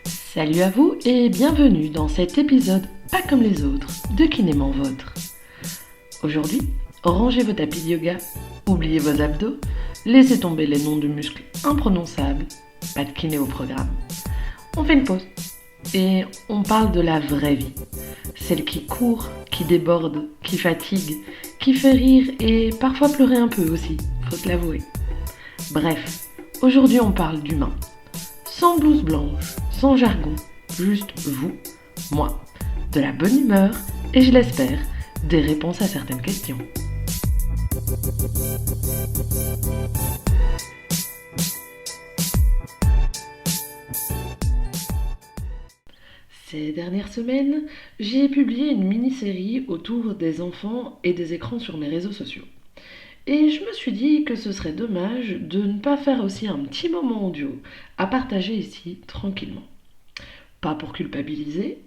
Salut à vous et bienvenue dans cet épisode pas comme les autres de Kinément Vôtre. Aujourd'hui, rangez vos tapis de yoga, oubliez vos abdos, laissez tomber les noms de muscles imprononçables, pas de kiné au programme. On fait une pause et on parle de la vraie vie, celle qui court, qui déborde, qui fatigue, qui fait rire et parfois pleurer un peu aussi, faut se l'avouer. Bref, aujourd'hui on parle d'humain, sans blouse blanche, sans jargon, juste vous, moi, de la bonne humeur et je l'espère, des réponses à certaines questions. Ces dernières semaines, j'ai publié une mini-série autour des enfants et des écrans sur mes réseaux sociaux. Et je me suis dit que ce serait dommage de ne pas faire aussi un petit moment audio à partager ici tranquillement. Pas pour culpabiliser,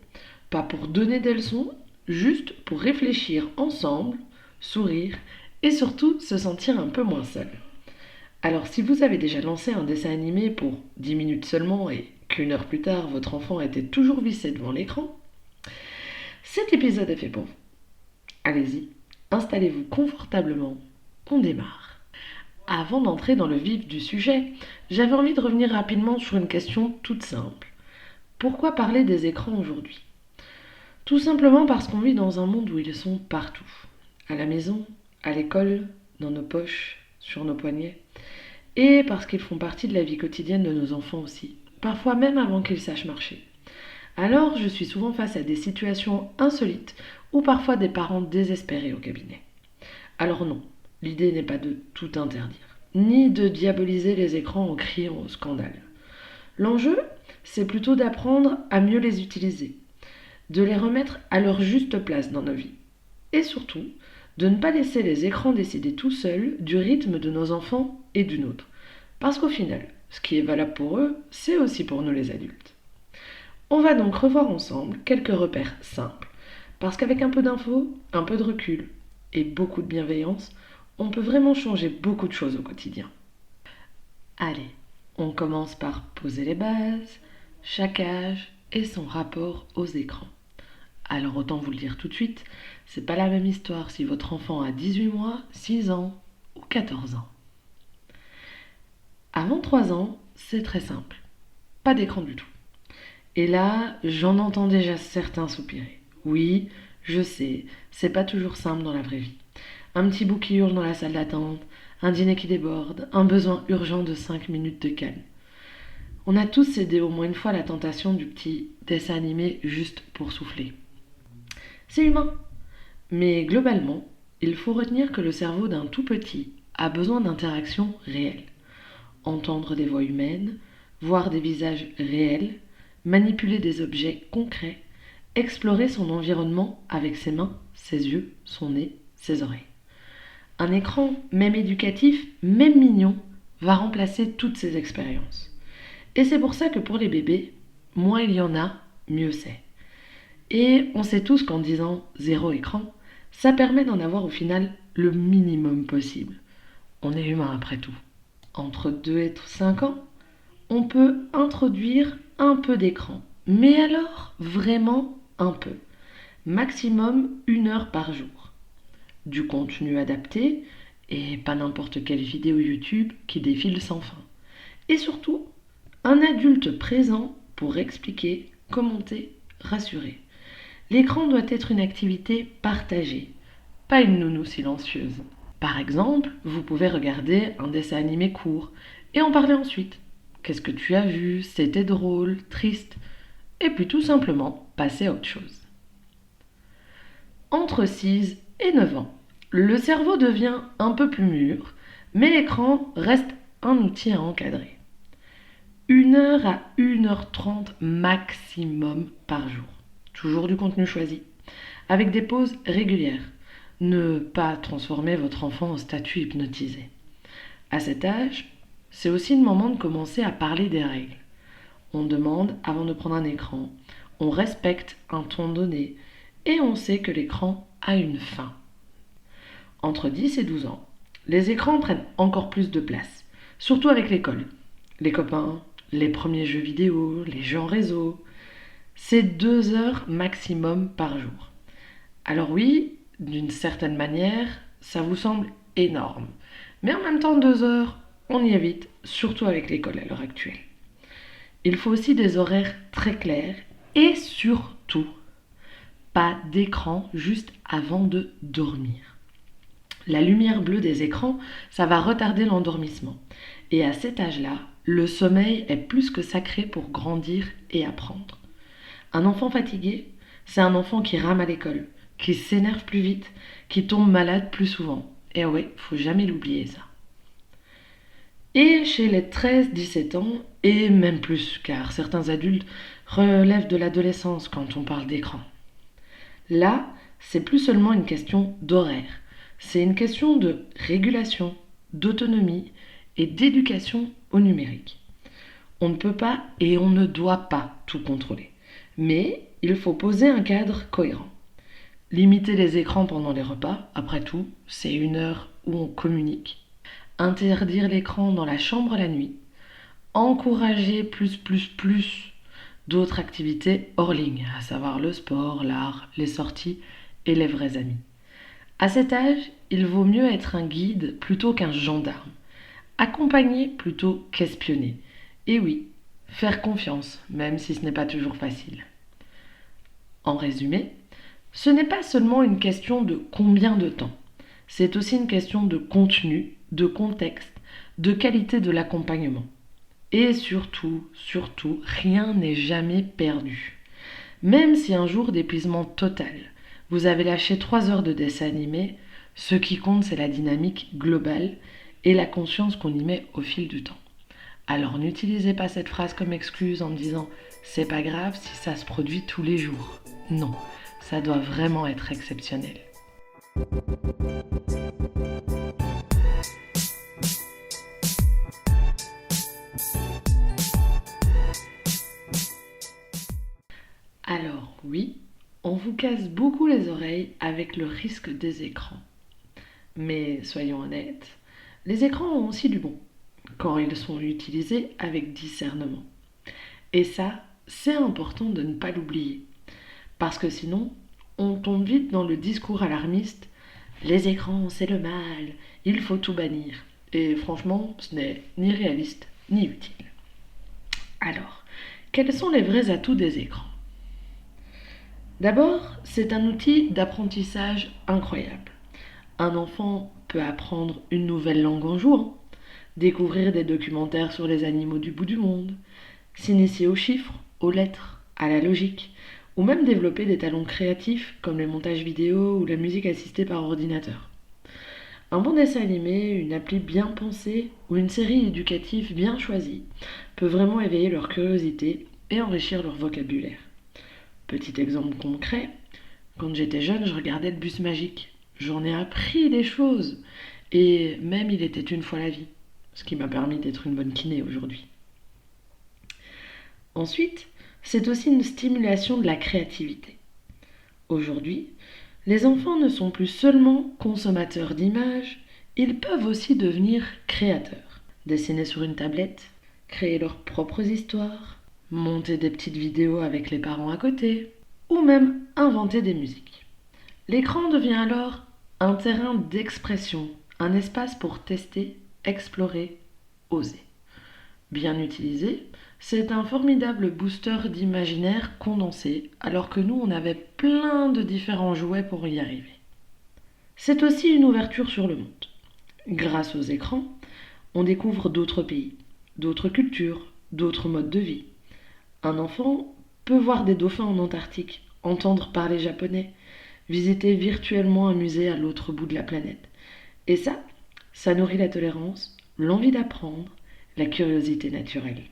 pas pour donner des leçons, juste pour réfléchir ensemble, sourire et surtout se sentir un peu moins seul. Alors si vous avez déjà lancé un dessin animé pour 10 minutes seulement et qu'une heure plus tard votre enfant était toujours vissé devant l'écran, cet épisode est fait pour vous. Allez-y, installez-vous confortablement. On démarre. Avant d'entrer dans le vif du sujet, j'avais envie de revenir rapidement sur une question toute simple. Pourquoi parler des écrans aujourd'hui ? Tout simplement parce qu'on vit dans un monde où ils sont partout. À la maison, à l'école, dans nos poches, sur nos poignets. Et parce qu'ils font partie de la vie quotidienne de nos enfants aussi. Parfois même avant qu'ils sachent marcher. Alors, je suis souvent face à des situations insolites ou parfois des parents désespérés au cabinet. Alors non. L'idée n'est pas de tout interdire, ni de diaboliser les écrans en criant au scandale. L'enjeu, c'est plutôt d'apprendre à mieux les utiliser, de les remettre à leur juste place dans nos vies. Et surtout, de ne pas laisser les écrans décider tout seuls du rythme de nos enfants et du nôtre. Parce qu'au final, ce qui est valable pour eux, c'est aussi pour nous les adultes. On va donc revoir ensemble quelques repères simples, parce qu'avec un peu d'infos, un peu de recul et beaucoup de bienveillance, on peut vraiment changer beaucoup de choses au quotidien. Allez, on commence par poser les bases, chaque âge et son rapport aux écrans. Alors autant vous le dire tout de suite, c'est pas la même histoire si votre enfant a 18 mois, 6 ans ou 14 ans. Avant 3 ans, c'est très simple. Pas d'écran du tout. Et là, j'en entends déjà certains soupirer. Oui, je sais, c'est pas toujours simple dans la vraie vie. Un petit bout qui hurle dans la salle d'attente, un dîner qui déborde, un besoin urgent de 5 minutes de calme. On a tous cédé au moins une fois à la tentation du petit dessin animé juste pour souffler. C'est humain. Mais globalement, il faut retenir que le cerveau d'un tout petit a besoin d'interactions réelles. Entendre des voix humaines, voir des visages réels, manipuler des objets concrets, explorer son environnement avec ses mains, ses yeux, son nez, ses oreilles. Un écran, même éducatif, même mignon, va remplacer toutes ces expériences. Et c'est pour ça que pour les bébés, moins il y en a, mieux c'est. Et on sait tous qu'en disant zéro écran, ça permet d'en avoir au final le minimum possible. On est humain après tout. Entre 2 et 5 ans, on peut introduire un peu d'écran. Mais alors, vraiment un peu. Maximum 1 heure par jour. Du contenu adapté et pas n'importe quelle vidéo YouTube qui défile sans fin. Et surtout, un adulte présent pour expliquer, commenter, rassurer. L'écran doit être une activité partagée, pas une nounou silencieuse. Par exemple, vous pouvez regarder un dessin animé court et en parler ensuite. Qu'est-ce que tu as vu ? C'était drôle, triste ? Et puis tout simplement passer à autre chose. Entre 6 et 9 ans, le cerveau devient un peu plus mûr, mais l'écran reste un outil à encadrer. 1 heure à 1h30 maximum par jour. Toujours du contenu choisi, avec des pauses régulières. Ne pas transformer votre enfant en statue hypnotisée. À cet âge, c'est aussi le moment de commencer à parler des règles. On demande avant de prendre un écran, on respecte un ton donné et on sait que l'écran a une fin. Entre 10 et 12 ans, les écrans prennent encore plus de place, surtout avec l'école. Les copains, les premiers jeux vidéo, les jeux en réseau. C'est 2 heures maximum par jour. Alors oui, d'une certaine manière, ça vous semble énorme. Mais en même temps, 2 heures, on y est vite, surtout avec l'école à l'heure actuelle. Il faut aussi des horaires très clairs et surtout, pas d'écran juste avant de dormir. La lumière bleue des écrans, ça va retarder l'endormissement. Et à cet âge-là, le sommeil est plus que sacré pour grandir et apprendre. Un enfant fatigué, c'est un enfant qui rame à l'école, qui s'énerve plus vite, qui tombe malade plus souvent. Et ouais, faut jamais l'oublier ça. Et chez les 13-17 ans, et même plus, car certains adultes relèvent de l'adolescence quand on parle d'écran. Là, c'est plus seulement une question d'horaire, c'est une question de régulation, d'autonomie et d'éducation au numérique. On ne peut pas et on ne doit pas tout contrôler, mais il faut poser un cadre cohérent. Limiter les écrans pendant les repas, après tout, c'est 1 heure où on communique. Interdire l'écran dans la chambre la nuit. Encourager plus d'autres activités hors ligne, à savoir le sport, l'art, les sorties et les vrais amis. À cet âge, il vaut mieux être un guide plutôt qu'un gendarme. Accompagner plutôt qu'espionner. Et oui, faire confiance, même si ce n'est pas toujours facile. En résumé, ce n'est pas seulement une question de combien de temps, c'est aussi une question de contenu, de contexte, de qualité de l'accompagnement. Et surtout, rien n'est jamais perdu. Même si un jour d'épuisement total, vous avez lâché 3 heures de dessin animé, ce qui compte c'est la dynamique globale et la conscience qu'on y met au fil du temps. Alors n'utilisez pas cette phrase comme excuse en disant c'est pas grave si ça se produit tous les jours. Non, ça doit vraiment être exceptionnel. Alors oui, on vous casse beaucoup les oreilles avec le risque des écrans. Mais soyons honnêtes, les écrans ont aussi du bon, quand ils sont utilisés avec discernement. Et ça, c'est important de ne pas l'oublier. Parce que sinon, on tombe vite dans le discours alarmiste. Les écrans, c'est le mal, il faut tout bannir. Et franchement, ce n'est ni réaliste ni utile. Alors, quels sont les vrais atouts des écrans? D'abord, c'est un outil d'apprentissage incroyable. Un enfant peut apprendre une nouvelle langue en jouant, découvrir des documentaires sur les animaux du bout du monde, s'initier aux chiffres, aux lettres, à la logique, ou même développer des talents créatifs comme le montage vidéo ou la musique assistée par ordinateur. Un bon dessin animé, une appli bien pensée ou une série éducative bien choisie peut vraiment éveiller leur curiosité et enrichir leur vocabulaire. Petit exemple concret, quand j'étais jeune, je regardais le bus magique. J'en ai appris des choses. Et même il était une fois la vie. Ce qui m'a permis d'être une bonne kiné aujourd'hui. Ensuite, c'est aussi une stimulation de la créativité. Aujourd'hui, les enfants ne sont plus seulement consommateurs d'images, ils peuvent aussi devenir créateurs. Dessiner sur une tablette, créer leurs propres histoires, monter des petites vidéos avec les parents à côté, ou même inventer des musiques. L'écran devient alors un terrain d'expression, un espace pour tester, explorer, oser. Bien utilisé, c'est un formidable booster d'imaginaire condensé, alors que nous, on avait plein de différents jouets pour y arriver. C'est aussi une ouverture sur le monde. Grâce aux écrans, on découvre d'autres pays, d'autres cultures, d'autres modes de vie. Un enfant peut voir des dauphins en Antarctique, entendre parler japonais, visiter virtuellement un musée à l'autre bout de la planète. Et ça nourrit la tolérance, l'envie d'apprendre, la curiosité naturelle.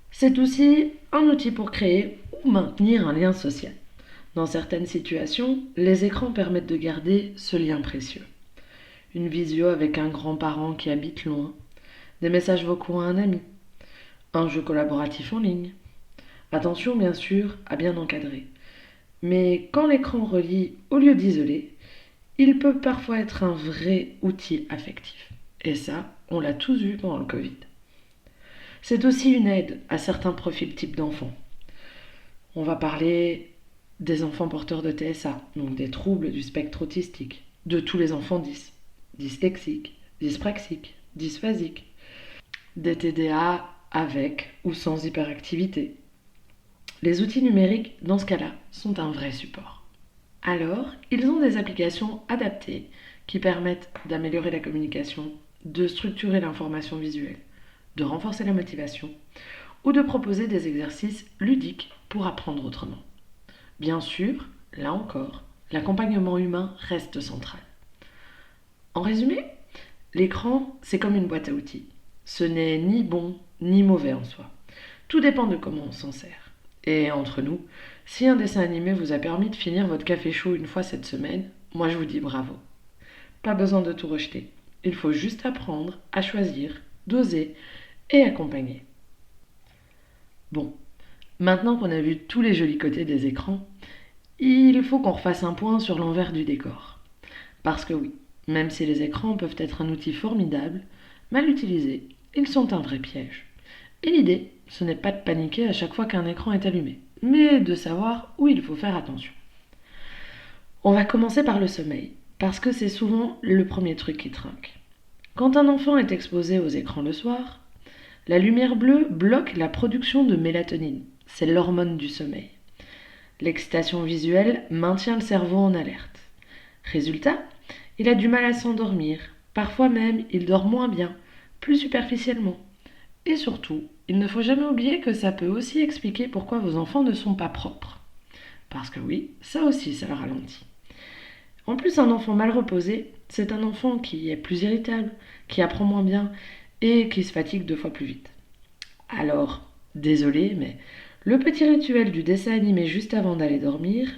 C'est aussi un outil pour créer ou maintenir un lien social. Dans certaines situations, les écrans permettent de garder ce lien précieux. Une visio avec un grand-parent qui habite loin, des messages vocaux à un ami, un jeu collaboratif en ligne. Attention bien sûr à bien encadrer. Mais quand l'écran relie au lieu d'isoler, il peut parfois être un vrai outil affectif. Et ça, on l'a tous vu pendant le Covid. C'est aussi une aide à certains profils types d'enfants. On va parler des enfants porteurs de TSA, donc des troubles du spectre autistique, de tous les enfants dyslexiques, dyspraxiques, dysphasiques, des TDA avec ou sans hyperactivité. Les outils numériques, dans ce cas-là, sont un vrai support. Alors, ils ont des applications adaptées qui permettent d'améliorer la communication, de structurer l'information visuelle, de renforcer la motivation ou de proposer des exercices ludiques pour apprendre autrement. Bien sûr, là encore, l'accompagnement humain reste central. En résumé, l'écran, c'est comme une boîte à outils. Ce n'est ni bon ni mauvais en soi. Tout dépend de comment on s'en sert. Et entre nous, si un dessin animé vous a permis de finir votre café chaud une fois cette semaine, moi je vous dis bravo. Pas besoin de tout rejeter. Il faut juste apprendre à choisir, doser et accompagner. Bon, maintenant qu'on a vu tous les jolis côtés des écrans, il faut qu'on refasse un point sur l'envers du décor. Parce que oui, même si les écrans peuvent être un outil formidable, mal utilisés, ils sont un vrai piège. Et l'idée, ce n'est pas de paniquer à chaque fois qu'un écran est allumé, mais de savoir où il faut faire attention. On va commencer par le sommeil, parce que c'est souvent le premier truc qui trinque. Quand un enfant est exposé aux écrans le soir, la lumière bleue bloque la production de mélatonine, c'est l'hormone du sommeil. L'excitation visuelle maintient le cerveau en alerte. Résultat, il a du mal à s'endormir, parfois même il dort moins bien, plus superficiellement. Et surtout, il ne faut jamais oublier que ça peut aussi expliquer pourquoi vos enfants ne sont pas propres. Parce que oui, ça aussi, ça le ralentit. En plus, un enfant mal reposé, c'est un enfant qui est plus irritable, qui apprend moins bien et qui se fatigue 2 fois plus vite. Alors, désolé, mais le petit rituel du dessin animé juste avant d'aller dormir,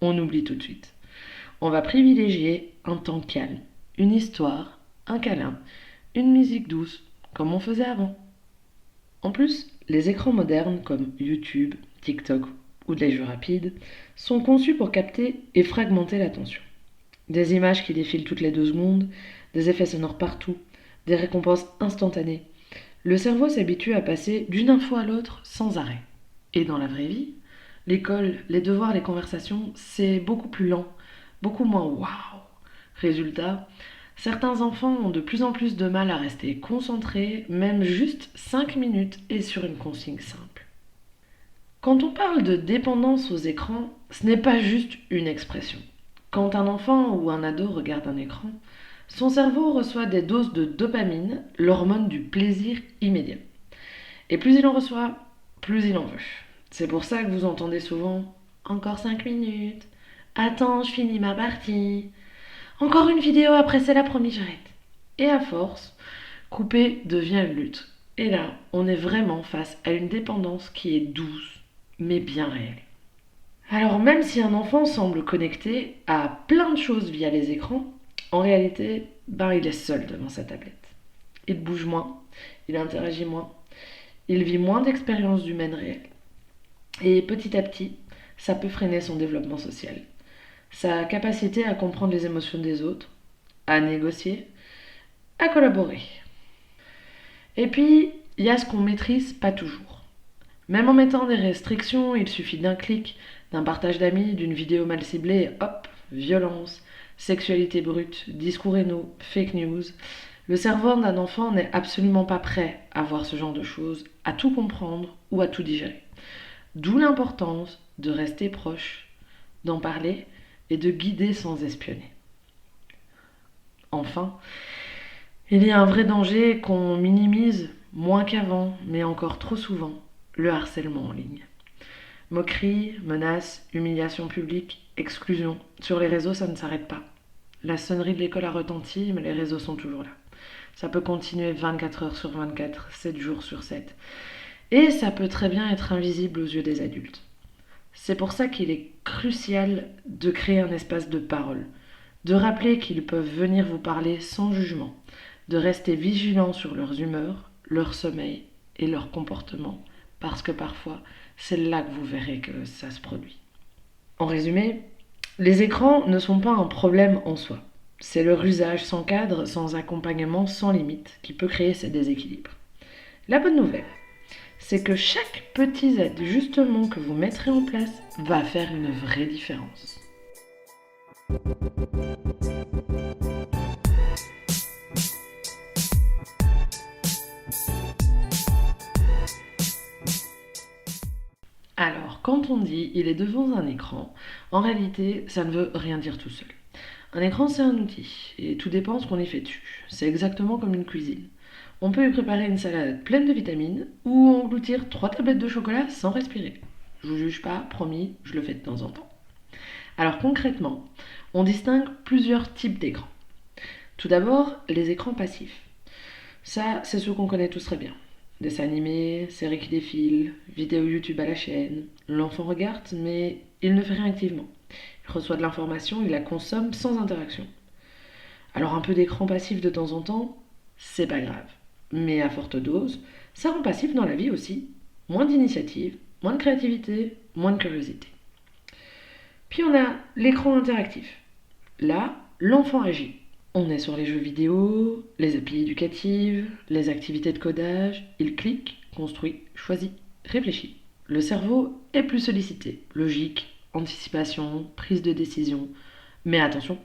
on oublie tout de suite. On va privilégier un temps calme, une histoire, un câlin, une musique douce, comme on faisait avant. En plus, les écrans modernes comme YouTube, TikTok ou les jeux rapides sont conçus pour capter et fragmenter l'attention. Des images qui défilent toutes les 2 secondes, des effets sonores partout, des récompenses instantanées. Le cerveau s'habitue à passer d'une info à l'autre sans arrêt. Et dans la vraie vie, l'école, les devoirs, les conversations, c'est beaucoup plus lent, beaucoup moins waouh. Résultat, certains enfants ont de plus en plus de mal à rester concentrés, même juste 5 minutes et sur une consigne simple. Quand on parle de dépendance aux écrans, ce n'est pas juste une expression. Quand un enfant ou un ado regarde un écran, son cerveau reçoit des doses de dopamine, l'hormone du plaisir immédiat. Et plus il en reçoit, plus il en veut. C'est pour ça que vous entendez souvent «Encore 5 minutes», «Attends, je finis ma partie», «Encore une vidéo, après c'est la promis, j'arrête». Et à force, couper devient une lutte. Et là, on est vraiment face à une dépendance qui est douce, mais bien réelle. Alors même si un enfant semble connecté à plein de choses via les écrans, en réalité, il est seul devant sa tablette. Il bouge moins, il interagit moins, il vit moins d'expériences humaines réelles. Et petit à petit, ça peut freiner son développement social. Sa capacité à comprendre les émotions des autres, à négocier, à collaborer. Et puis, il y a ce qu'on maîtrise pas toujours. Même en mettant des restrictions, il suffit d'un clic, d'un partage d'amis, d'une vidéo mal ciblée, et hop, violence, sexualité brute, discours haineux, fake news. Le cerveau d'un enfant n'est absolument pas prêt à voir ce genre de choses, à tout comprendre ou à tout digérer. D'où l'importance de rester proche, d'en parler et de guider sans espionner. Enfin, il y a un vrai danger qu'on minimise moins qu'avant, mais encore trop souvent, le harcèlement en ligne. Moqueries, menaces, humiliation publique, exclusion. Sur les réseaux, ça ne s'arrête pas. La sonnerie de l'école a retenti, mais les réseaux sont toujours là. Ça peut continuer 24 heures sur 24, 7 jours sur 7. Et ça peut très bien être invisible aux yeux des adultes. C'est pour ça qu'il est crucial de créer un espace de parole, de rappeler qu'ils peuvent venir vous parler sans jugement, de rester vigilants sur leurs humeurs, leur sommeil et leur comportement, parce que parfois, c'est là que vous verrez que ça se produit. En résumé, les écrans ne sont pas un problème en soi. C'est leur usage sans cadre, sans accompagnement, sans limite, qui peut créer ces déséquilibres. La bonne nouvelle, c'est que chaque petit ajustement que vous mettrez en place va faire une vraie différence. Alors, quand on dit il est devant un écran, en réalité, ça ne veut rien dire tout seul. Un écran, c'est un outil, et tout dépend ce qu'on y fait dessus. C'est exactement comme une cuisine. On peut y préparer une salade pleine de vitamines, ou engloutir 3 tablettes de chocolat sans respirer. Je vous juge pas, promis, je le fais de temps en temps. Alors concrètement, on distingue plusieurs types d'écrans. Tout d'abord, les écrans passifs. Ça, c'est ceux qu'on connaît tous très bien. Dessins animés, séries qui défilent, vidéos YouTube à la chaîne. L'enfant regarde, mais il ne fait rien activement. Il reçoit de l'information, il la consomme sans interaction. Alors un peu d'écran passif de temps en temps, c'est pas grave. Mais à forte dose, ça rend passif dans la vie aussi. Moins d'initiative, moins de créativité, moins de curiosité. Puis on a l'écran interactif. Là, l'enfant agit. On est sur les jeux vidéo, les applis éducatives, les activités de codage. Il clique, construit, choisit, réfléchit. Le cerveau est plus sollicité. Logique, anticipation, prise de décision. Mais attention,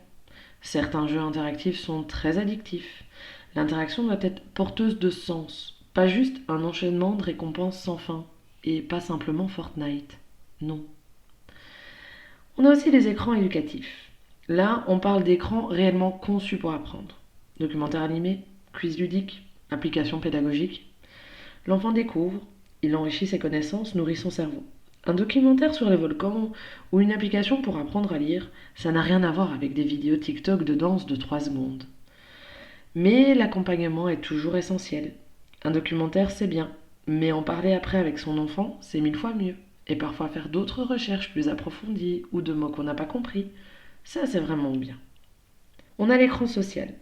certains jeux interactifs sont très addictifs. L'interaction doit être porteuse de sens, pas juste un enchaînement de récompenses sans fin, et pas simplement Fortnite. Non. On a aussi les écrans éducatifs. Là, on parle d'écrans réellement conçus pour apprendre. Documentaires animés, quiz ludiques, applications pédagogiques. L'enfant découvre, il enrichit ses connaissances, nourrit son cerveau. Un documentaire sur les volcans ou une application pour apprendre à lire, ça n'a rien à voir avec des vidéos TikTok de danse de 3 secondes. Mais l'accompagnement est toujours essentiel. Un documentaire, c'est bien, mais en parler après avec son enfant, c'est 1000 fois mieux. Et parfois faire d'autres recherches plus approfondies ou de mots qu'on n'a pas compris, ça c'est vraiment bien. On a l'écran social.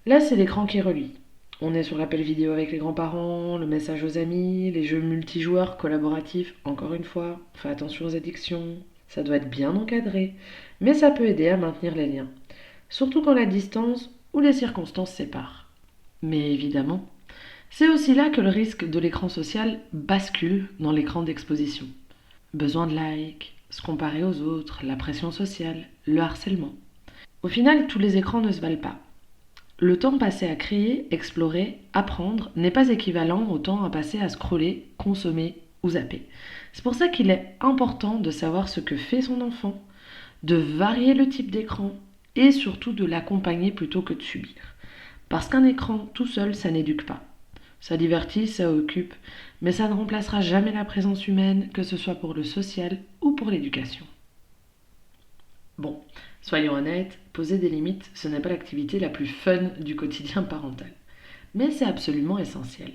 Là, c'est l'écran qui relie. On est sur l'appel vidéo avec les grands-parents, le message aux amis, les jeux multijoueurs collaboratifs, encore une fois, on fait attention aux addictions, ça doit être bien encadré, mais ça peut aider à maintenir les liens, surtout quand la distance ou les circonstances séparent. Mais évidemment, c'est aussi là que le risque de l'écran social bascule dans l'écran d'exposition. Besoin de likes, se comparer aux autres, la pression sociale, le harcèlement. Au final, tous les écrans ne se valent pas. Le temps passé à créer, explorer, apprendre n'est pas équivalent au temps à passer à scroller, consommer ou zapper. C'est pour ça qu'il est important de savoir ce que fait son enfant, de varier le type d'écran et surtout de l'accompagner plutôt que de subir. Parce qu'un écran tout seul, ça n'éduque pas. Ça divertit, ça occupe, mais ça ne remplacera jamais la présence humaine, que ce soit pour le social ou pour l'éducation. Bon, soyons honnêtes, poser des limites, ce n'est pas l'activité la plus fun du quotidien parental. Mais c'est absolument essentiel.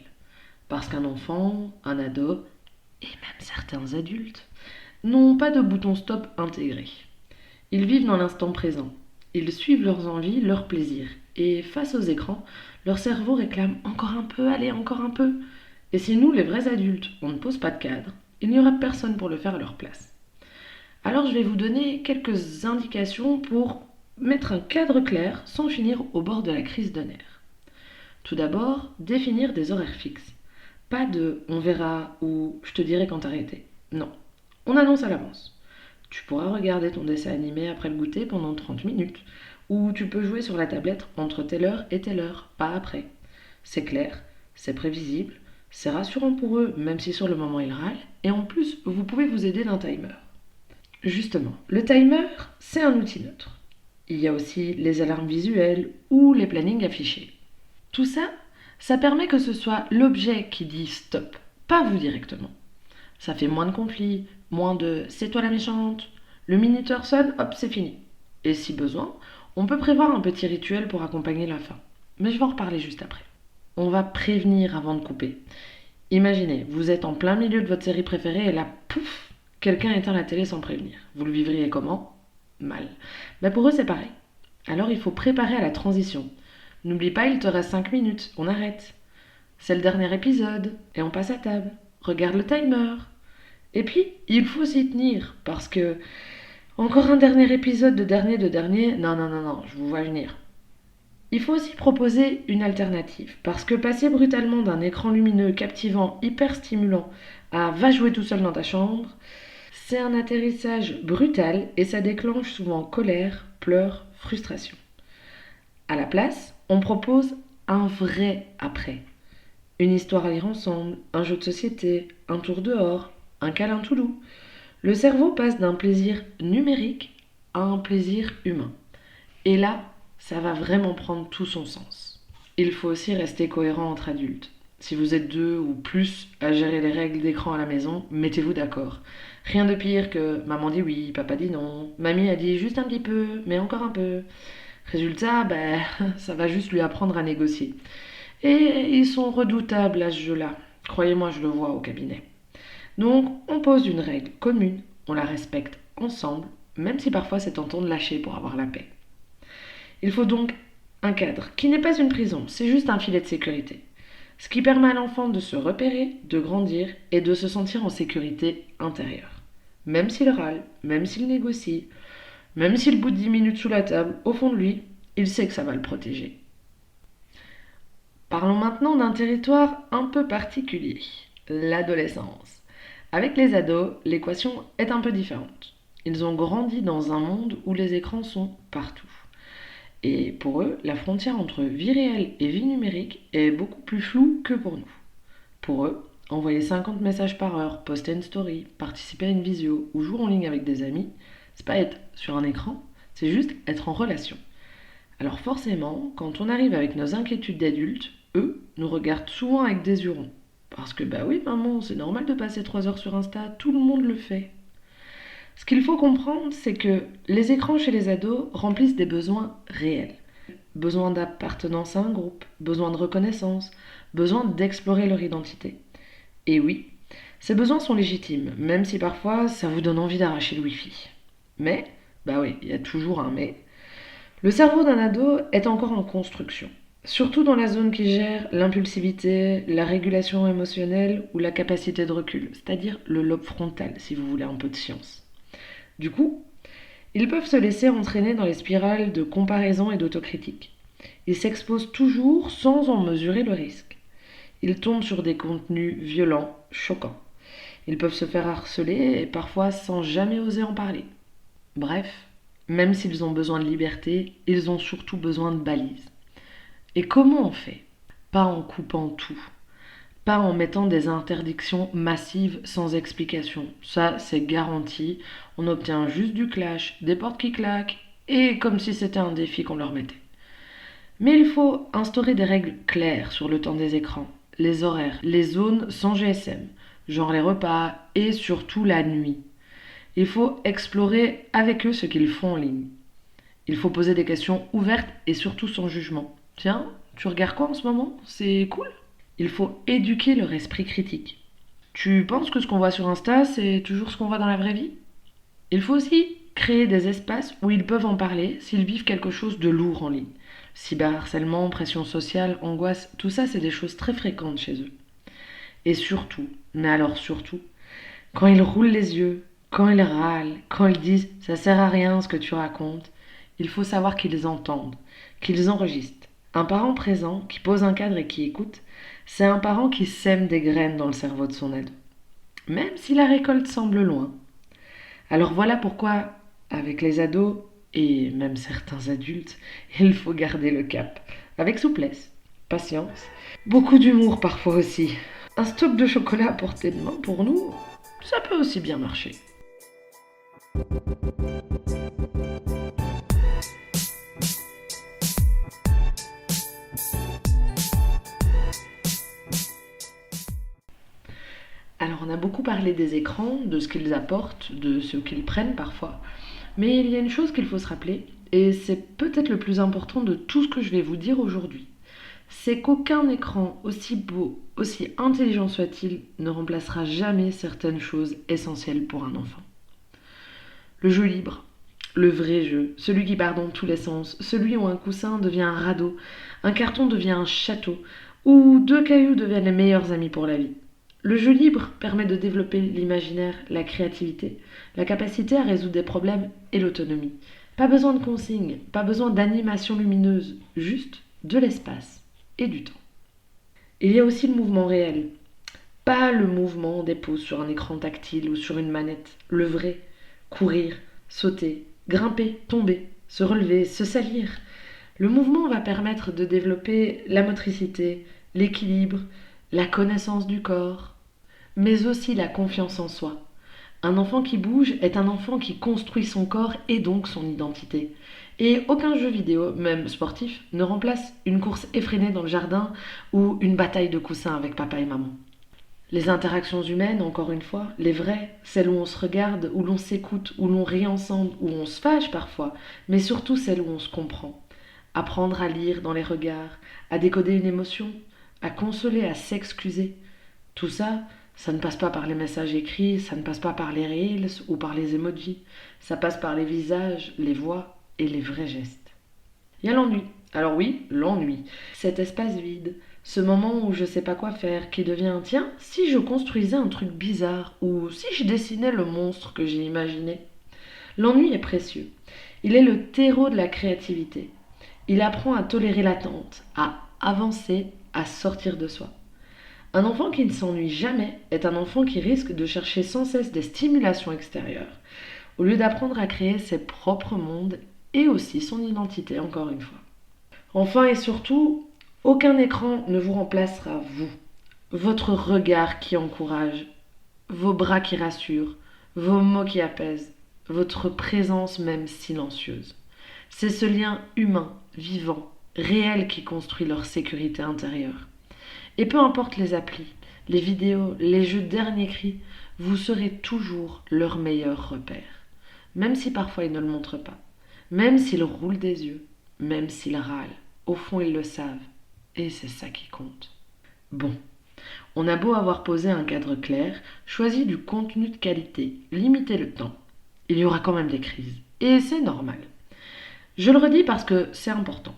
Parce qu'un enfant, un ado, et même certains adultes, n'ont pas de bouton stop intégré. Ils vivent dans l'instant présent. Ils suivent leurs envies, leurs plaisirs. Et face aux écrans, leur cerveau réclame encore un peu, allez, encore un peu. Et si nous, les vrais adultes, on ne pose pas de cadre, il n'y aura personne pour le faire à leur place. Alors je vais vous donner quelques indications pour mettre un cadre clair sans finir au bord de la crise de nerfs. Tout d'abord, définir des horaires fixes. Pas de on verra ou je te dirai quand t'arrêter. Non, on annonce à l'avance. Tu pourras regarder ton dessin animé après le goûter pendant 30 minutes, ou tu peux jouer sur la tablette entre telle heure et telle heure, pas après. C'est clair, c'est prévisible, c'est rassurant pour eux, même si sur le moment ils râlent, et en plus, vous pouvez vous aider d'un timer. Justement, le timer, c'est un outil neutre. Il y a aussi les alarmes visuelles ou les plannings affichés. Tout ça, ça permet que ce soit l'objet qui dit stop, pas vous directement. Ça fait moins de conflits, moins de c'est toi la méchante, le minuteur sonne, hop, c'est fini. Et si besoin, on peut prévoir un petit rituel pour accompagner la fin. Mais je vais en reparler juste après. On va prévenir avant de couper. Imaginez, vous êtes en plein milieu de votre série préférée et là, pouf, quelqu'un éteint la télé sans prévenir. Vous le vivriez comment? Mal. Mais pour eux, c'est pareil. Alors il faut préparer à la transition. N'oublie pas, il te reste 5 minutes, on arrête. C'est le dernier épisode, et on passe à table. Regarde le timer. Et puis, il faut s'y tenir, parce que encore un dernier épisode de dernier, non, je vous vois venir. Il faut aussi proposer une alternative, parce que passer brutalement d'un écran lumineux captivant, hyper stimulant, à va jouer tout seul dans ta chambre, c'est un atterrissage brutal et ça déclenche souvent colère, pleurs, frustration. À la place, on propose un vrai après. Une histoire à lire ensemble, un jeu de société, un tour dehors, un câlin tout doux. Le cerveau passe d'un plaisir numérique à un plaisir humain. Et là, ça va vraiment prendre tout son sens. Il faut aussi rester cohérent entre adultes. Si vous êtes deux ou plus à gérer les règles d'écran à la maison, mettez-vous d'accord. Rien de pire que maman dit oui, papa dit non, mamie a dit juste un petit peu, mais encore un peu. Résultat, ça va juste lui apprendre à négocier. Et ils sont redoutables à ce jeu-là. Croyez-moi, je le vois au cabinet. Donc, on pose une règle commune, on la respecte ensemble, même si parfois c'est tentant de lâcher pour avoir la paix. Il faut donc un cadre qui n'est pas une prison, c'est juste un filet de sécurité. Ce qui permet à l'enfant de se repérer, de grandir et de se sentir en sécurité intérieure. Même s'il râle, même s'il négocie, même s'il bout de 10 minutes sous la table, au fond de lui, il sait que ça va le protéger. Parlons maintenant d'un territoire un peu particulier, l'adolescence. Avec les ados, l'équation est un peu différente. Ils ont grandi dans un monde où les écrans sont partout. Et pour eux, la frontière entre vie réelle et vie numérique est beaucoup plus floue que pour nous. Pour eux, envoyer 50 messages par heure, poster une story, participer à une visio ou jouer en ligne avec des amis, c'est pas être sur un écran, c'est juste être en relation. Alors forcément, quand on arrive avec nos inquiétudes d'adultes, eux nous regardent souvent avec des yeux ronds. Parce que bah oui maman, c'est normal de passer 3 heures sur Insta, tout le monde le fait. Ce qu'il faut comprendre, c'est que les écrans chez les ados remplissent des besoins réels. Besoin d'appartenance à un groupe, besoin de reconnaissance, besoin d'explorer leur identité. Et oui, ces besoins sont légitimes, même si parfois ça vous donne envie d'arracher le wifi. Mais, bah oui, il y a toujours un mais. Le cerveau d'un ado est encore en construction, surtout dans la zone qui gère l'impulsivité, la régulation émotionnelle ou la capacité de recul, c'est-à-dire le lobe frontal si vous voulez un peu de science. Du coup, ils peuvent se laisser entraîner dans les spirales de comparaison et d'autocritique. Ils s'exposent toujours sans en mesurer le risque. Ils tombent sur des contenus violents, choquants. Ils peuvent se faire harceler et parfois sans jamais oser en parler. Bref, même s'ils ont besoin de liberté, ils ont surtout besoin de balises. Et comment on fait? Pas en coupant tout. Pas en mettant des interdictions massives sans explication. Ça, c'est garanti. On obtient juste du clash, des portes qui claquent, et comme si c'était un défi qu'on leur mettait. Mais il faut instaurer des règles claires sur le temps des écrans, les horaires, les zones sans GSM, genre les repas, et surtout la nuit. Il faut explorer avec eux ce qu'ils font en ligne. Il faut poser des questions ouvertes et surtout sans jugement. Tiens, tu regardes quoi en ce moment? C'est cool? Il faut éduquer leur esprit critique. Tu penses que ce qu'on voit sur Insta, c'est toujours ce qu'on voit dans la vraie vie? Il faut aussi créer des espaces où ils peuvent en parler s'ils vivent quelque chose de lourd en ligne. Cyberharcèlement, pression sociale, angoisse, tout ça c'est des choses très fréquentes chez eux. Et surtout, mais alors surtout, quand ils roulent les yeux, quand ils râlent, quand ils disent ça sert à rien ce que tu racontes, il faut savoir qu'ils entendent, qu'ils enregistrent. Un parent présent qui pose un cadre et qui écoute, c'est un parent qui sème des graines dans le cerveau de son ado, même si la récolte semble loin. Alors voilà pourquoi, avec les ados et même certains adultes, il faut garder le cap, avec souplesse, patience, beaucoup d'humour parfois aussi. Un stock de chocolat à portée de main pour nous, ça peut aussi bien marcher. Alors on a beaucoup parlé des écrans, de ce qu'ils apportent, de ce qu'ils prennent parfois. Mais il y a une chose qu'il faut se rappeler, et c'est peut-être le plus important de tout ce que je vais vous dire aujourd'hui. C'est qu'aucun écran, aussi beau, aussi intelligent soit-il, ne remplacera jamais certaines choses essentielles pour un enfant. Le jeu libre, le vrai jeu, celui qui part dans tous les sens, celui où un coussin devient un radeau, un carton devient un château, où deux cailloux deviennent les meilleurs amis pour la vie. Le jeu libre permet de développer l'imaginaire, la créativité, la capacité à résoudre des problèmes et l'autonomie. Pas besoin de consignes, pas besoin d'animation lumineuse, juste de l'espace et du temps. Il y a aussi le mouvement réel, pas le mouvement des pouces sur un écran tactile ou sur une manette, le vrai. Courir, sauter, grimper, tomber, se relever, se salir. Le mouvement va permettre de développer la motricité, l'équilibre, la connaissance du corps, mais aussi la confiance en soi. Un enfant qui bouge est un enfant qui construit son corps et donc son identité. Et aucun jeu vidéo, même sportif, ne remplace une course effrénée dans le jardin ou une bataille de coussins avec papa et maman. Les interactions humaines, encore une fois, les vraies, celles où on se regarde, où l'on s'écoute, où l'on rit ensemble, où on se fâche parfois, mais surtout celles où on se comprend. Apprendre à lire dans les regards, à décoder une émotion, à consoler, à s'excuser. Tout ça, ça ne passe pas par les messages écrits, ça ne passe pas par les reels ou par les emojis. Ça passe par les visages, les voix et les vrais gestes. Il y a l'ennui. Alors oui, l'ennui. Cet espace vide, ce moment où je sais pas quoi faire, qui devient tiens, si je construisais un truc bizarre ou si je dessinais le monstre que j'ai imaginé. L'ennui est précieux. Il est le terreau de la créativité. Il apprend à tolérer l'attente, à avancer, à sortir de soi. Un enfant qui ne s'ennuie jamais est un enfant qui risque de chercher sans cesse des stimulations extérieures, au lieu d'apprendre à créer ses propres mondes et aussi son identité, encore une fois. Enfin et surtout, aucun écran ne vous remplacera vous. Votre regard qui encourage, vos bras qui rassurent, vos mots qui apaisent, votre présence même silencieuse. C'est ce lien humain, vivant, réel qui construit leur sécurité intérieure. Et peu importe les applis, les vidéos, les jeux dernier cri, vous serez toujours leur meilleur repère. Même si parfois ils ne le montrent pas. Même s'ils roulent des yeux. Même s'ils râlent. Au fond, ils le savent. Et c'est ça qui compte. Bon. On a beau avoir posé un cadre clair, choisi du contenu de qualité, limité le temps. Il y aura quand même des crises. Et c'est normal. Je le redis parce que c'est important.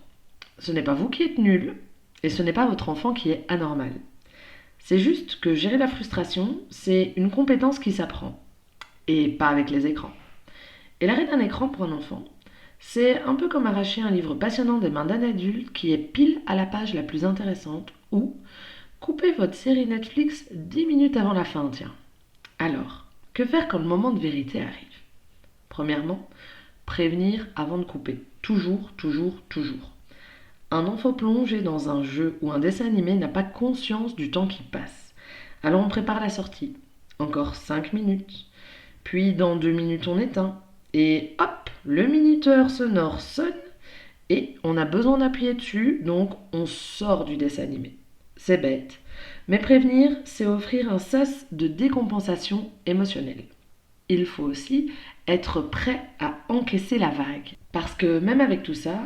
Ce n'est pas vous qui êtes nul, et ce n'est pas votre enfant qui est anormal. C'est juste que gérer la frustration, c'est une compétence qui s'apprend. Et pas avec les écrans. Et l'arrêt d'un écran pour un enfant, c'est un peu comme arracher un livre passionnant des mains d'un adulte qui est pile à la page la plus intéressante ou couper votre série Netflix 10 minutes avant la fin, tiens. Alors, que faire quand le moment de vérité arrive? Premièrement, prévenir avant de couper. Toujours, toujours, toujours. Un enfant plongé dans un jeu ou un dessin animé n'a pas conscience du temps qui passe. Alors on prépare la sortie. Encore 5 minutes. Puis dans 2 minutes on éteint. Et hop, le minuteur sonore sonne et on a besoin d'appuyer dessus, donc on sort du dessin animé. C'est bête, mais prévenir, c'est offrir un sas de décompensation émotionnelle. Il faut aussi être prêt à encaisser la vague. Parce que même avec tout ça,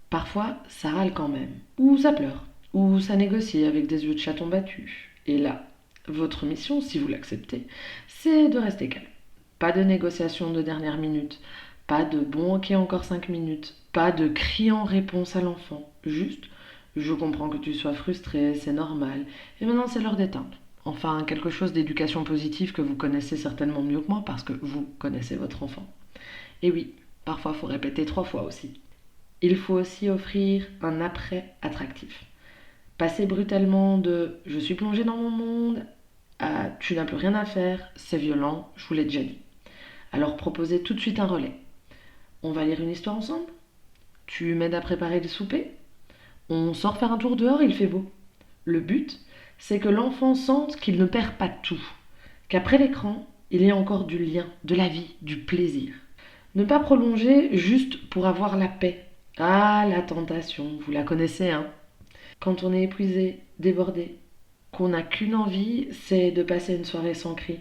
parfois ça râle quand même. Ou ça pleure. Ou ça négocie avec des yeux de chaton battus. Et là, votre mission, si vous l'acceptez, c'est de rester calme. Pas de négociation de dernière minute. Pas de bon ok encore 5 minutes. Pas de cri en réponse à l'enfant. Juste, je comprends que tu sois frustré, c'est normal. Et maintenant c'est l'heure d'éteindre. Enfin, quelque chose d'éducation positive que vous connaissez certainement mieux que moi parce que vous connaissez votre enfant. Et oui, parfois il faut répéter 3 fois aussi. Il faut aussi offrir un après attractif. Passer brutalement de je suis plongé dans mon monde à tu n'as plus rien à faire, c'est violent, je vous l'ai déjà dit. Alors proposez tout de suite un relais. On va lire une histoire ensemble? Tu m'aides à préparer le souper? On sort faire un tour dehors, il fait beau. Le but, c'est que l'enfant sente qu'il ne perd pas tout, qu'après l'écran, il y a encore du lien, de la vie, du plaisir. Ne pas prolonger juste pour avoir la paix. Ah, la tentation, vous la connaissez, hein? Quand on est épuisé, débordé, qu'on n'a qu'une envie, c'est de passer une soirée sans cri.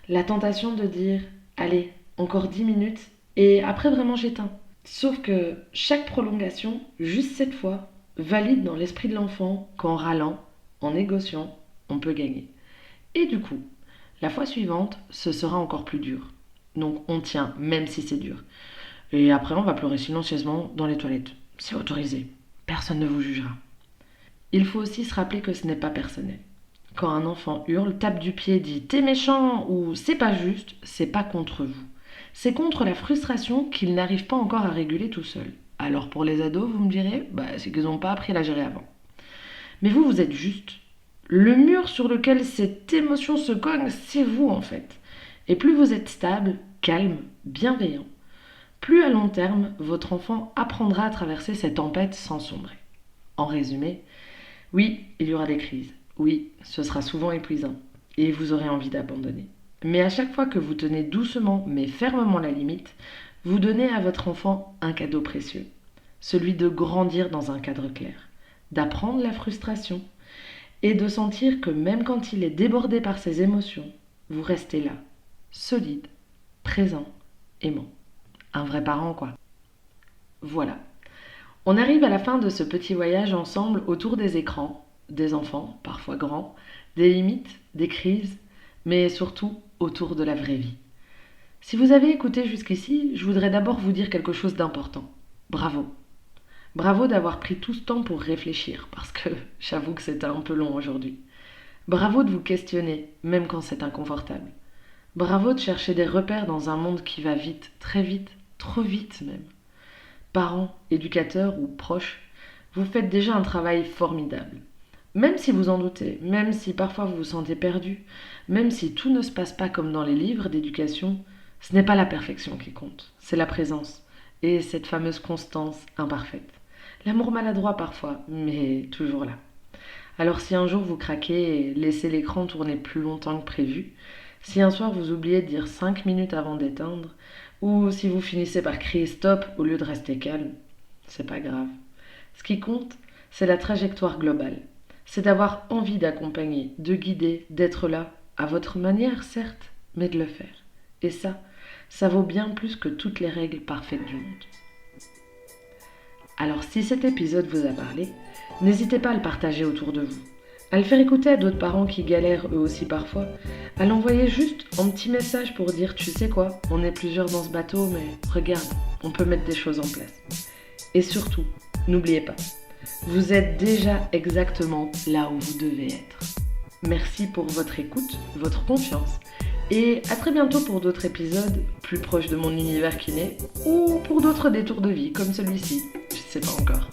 La tentation de dire, allez, encore 10 minutes, et après vraiment j'éteins. Sauf que chaque prolongation, juste cette fois, valide dans l'esprit de l'enfant qu'en râlant, en négociant, on peut gagner. Et du coup, la fois suivante, ce sera encore plus dur. Donc on tient, même si c'est dur. Et après, on va pleurer silencieusement dans les toilettes. C'est autorisé. Personne ne vous jugera. Il faut aussi se rappeler que ce n'est pas personnel. Quand un enfant hurle, tape du pied, dit t'es méchant ou c'est pas juste, c'est pas contre vous. C'est contre la frustration qu'ils n'arrivent pas encore à réguler tout seuls. Alors pour les ados, vous me direz, c'est qu'ils n'ont pas appris à la gérer avant. Mais vous, vous êtes juste. Le mur sur lequel cette émotion se cogne, c'est vous en fait. Et plus vous êtes stable, calme, bienveillant, plus à long terme, votre enfant apprendra à traverser cette tempête sans sombrer. En résumé, oui, il y aura des crises. Oui, ce sera souvent épuisant. Et vous aurez envie d'abandonner. Mais à chaque fois que vous tenez doucement mais fermement la limite, vous donnez à votre enfant un cadeau précieux. Celui de grandir dans un cadre clair, d'apprendre la frustration et de sentir que même quand il est débordé par ses émotions, vous restez là, solide, présent, aimant. Un vrai parent, quoi. Voilà. On arrive à la fin de ce petit voyage ensemble autour des écrans, des enfants, parfois grands, des limites, des crises, mais surtout autour de la vraie vie. Si vous avez écouté jusqu'ici, je voudrais d'abord vous dire quelque chose d'important. Bravo. Bravo d'avoir pris tout ce temps pour réfléchir, parce que j'avoue que c'était un peu long aujourd'hui. Bravo de vous questionner, même quand c'est inconfortable. Bravo de chercher des repères dans un monde qui va vite, très vite, trop vite même. Parents, éducateurs ou proches, vous faites déjà un travail formidable. Même si vous en doutez, même si parfois vous vous sentez perdu, même si tout ne se passe pas comme dans les livres d'éducation, ce n'est pas la perfection qui compte, c'est la présence et cette fameuse constance imparfaite. L'amour maladroit parfois, mais toujours là. Alors si un jour vous craquez et laissez l'écran tourner plus longtemps que prévu, si un soir vous oubliez de dire 5 minutes avant d'éteindre, ou si vous finissez par crier stop au lieu de rester calme, c'est pas grave. Ce qui compte, c'est la trajectoire globale. C'est d'avoir envie d'accompagner, de guider, d'être là, à votre manière certes, mais de le faire. Et ça vaut bien plus que toutes les règles parfaites du monde. Alors si cet épisode vous a parlé, n'hésitez pas à le partager autour de vous, à le faire écouter à d'autres parents qui galèrent eux aussi parfois, à l'envoyer juste en petit message pour dire tu sais quoi, on est plusieurs dans ce bateau mais regarde, on peut mettre des choses en place. Et surtout, n'oubliez pas, vous êtes déjà exactement là où vous devez être. Merci pour votre écoute, votre confiance et à très bientôt pour d'autres épisodes plus proches de mon univers kiné ou pour d'autres détours de vie comme celui-ci, je sais pas encore.